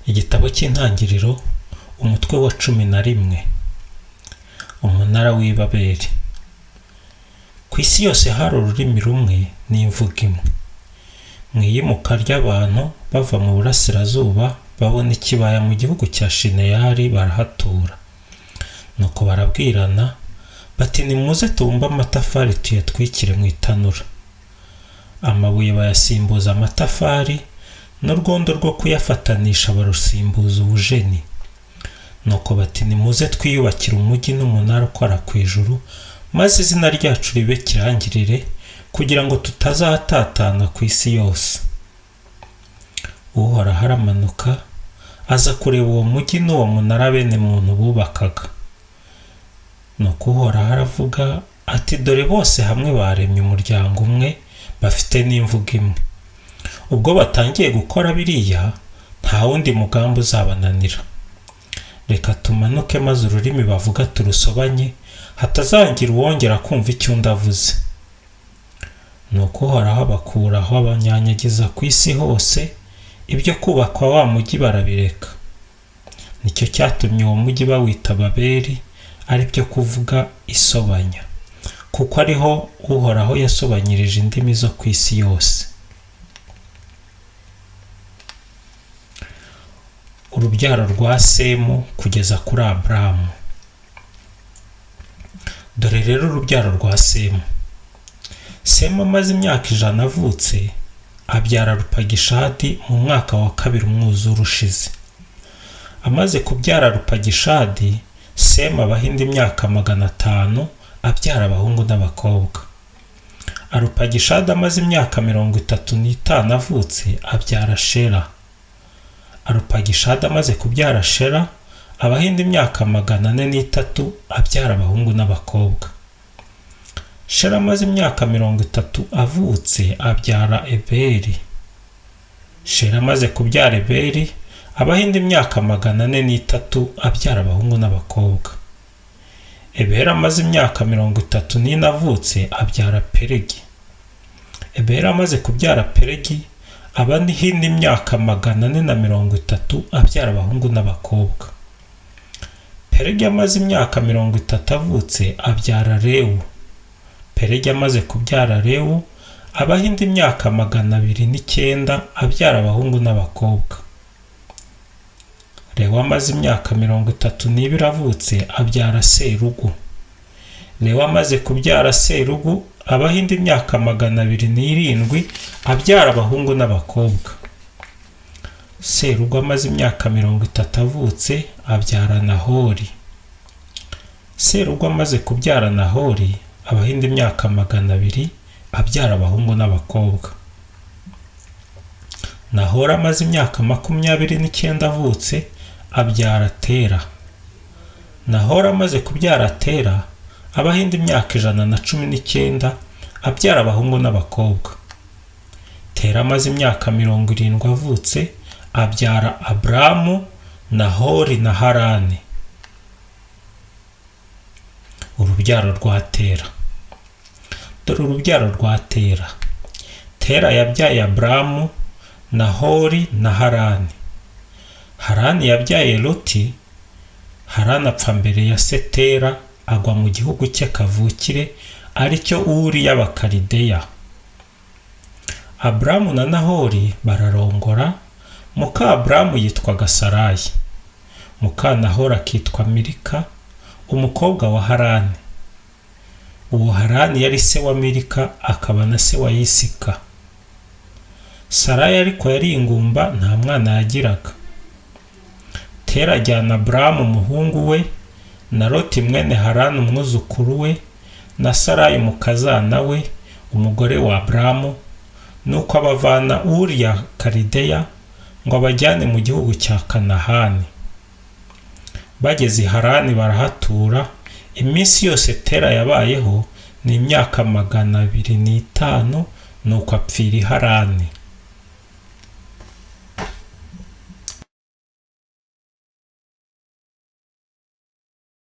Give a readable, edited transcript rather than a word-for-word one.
Igitabo cy'Intangiriro umutwe wa 11. Umunara w'i Babeli. Ku isi yose hari ururimi rumwe n'imvugo imwe. Mu iyimuka ry'abantu bava mu burasirazuba babona ikibaya mu gihugu cya Shineyari barahatura. Nuko barabwirana bati nimuze tubumbe amatafari tuyatwikire mu itanura. Amabuye bayasimbuza amatafari n'urwondo rwo kuyafatanisha barusimbuza ubujeni. Nuko bati nimuze twiyubakire umujyi n'umunara ukora ku ijuru, maze izina ryacu ribe kirangirire kugira ngo tutazatatana ku isi yose. Uhoraho aramanuka aza kureba uwo mujyi n'uwo munara bene muntu bubakaga. Nuko Uhoraho aravuga ati dore bose hamwe baremye umuryango umwe bafite n'imvugo imwe. Ubwo batangiye gukora biriya nta wundi mugambi uzabananira. Reka tumanuke maze ururimi bavuga turusobanye hatazagira uwongera kumva icyo ndavuze. Nuko Uhoraho abakuraho abanyanyagiza ku isi hose, ibyo kubakwa wa mujyi barabireka. Nicyo cyatumye uwo mujyi bawita Babeli, ari byo kuvuga isobanya, kuko ariho Uhoraho yasobanyirije indimi zo ku isi yose. Urubyaro rwa Semu kugeza kuri Aburamu. Dore rero urubyaro rwa Semu. Semu amaze imyaka 100 avutse, abyara Rupagishadi mu mwaka wa 2 umwuzure ushize. Amaze kubyara Rupagishadi, Semu abaho indi myaka 500 abyara abahungu n'abakobwa. Rupagishadi amaze imyaka 35 avutse, abyara Shera. Rupagishadi amaze kubyara Shera, abaho indi myaka 403 abyara abahungu n'abakobwa. Shera amaze imyaka 30 avutse, abyara Eberi. Shera amaze kubyara Eberi, abaho indi myaka 403 abyara abahungu n'abakobwa. Eberi amaze imyaka 34 avutse, abyara Peregi. Eberi amaze kubyara Peregi, abandi hindi myaka 430 abyara abahungu n'abakobwa. Peregi amaze imyaka 30 avutse, abyara Rewu. Peregi amaze kubyara Rewu, abaho indi myaka 209 abyara abahungu n'abakobwa. Rewu amaze imyaka 32 avutse, abyara Serugu. Rewu amaze kubyara Serugu, abaho indi myaka 207 abyara abahungu n'abakobwa. Serugu amaze imyaka 30 avutse, abyara Nahori. Serugu amaze kubyara Nahori, abaho indi myaka 200 abyara abahungu n'abakobwa. Nahori amaze imyaka 29 avutse, abyara Tera. Nahori amaze kubyara Tera, abaho indi myaka 119 abyara abahungu n'abakobwa. Tera amaze imyaka 70 avutse, abyara Aburamu, Nahori na Harani. Urubyaro rwa Tera. Dore urubyaro rwa Tera. Tera yabyaye Aburamu, Nahori na Harani. Harani yabyaye Loti. Harani apfa mbere ya Tera, agwa mu gihugu cye kavukire ari cyo Uri y'Abakalideya. Aburamu na Nahori bararongora. Muka Aburamu yitwaga Sarayi, muka Nahori akitwa Milika, umukobwa wa Harani. Uwo Harani yari se wa Milika, akaba na se wa Yisika. Sarayi ariko yari ingumba, nta mwana yagiraga. Tera ajyana Aburamu umuhungu we, na Loti mwene Harani umwuzukuru we, na Sarayi umukazana we, umugore wa Aburamu, nuko abavana Uri ya Kalideya ngo abajyane mu gihugu cya Kanahani. Bageze i Harani barahatura. Iminsi yose Tera yabayeho ni imyaka 205, nuko apfira i Harani.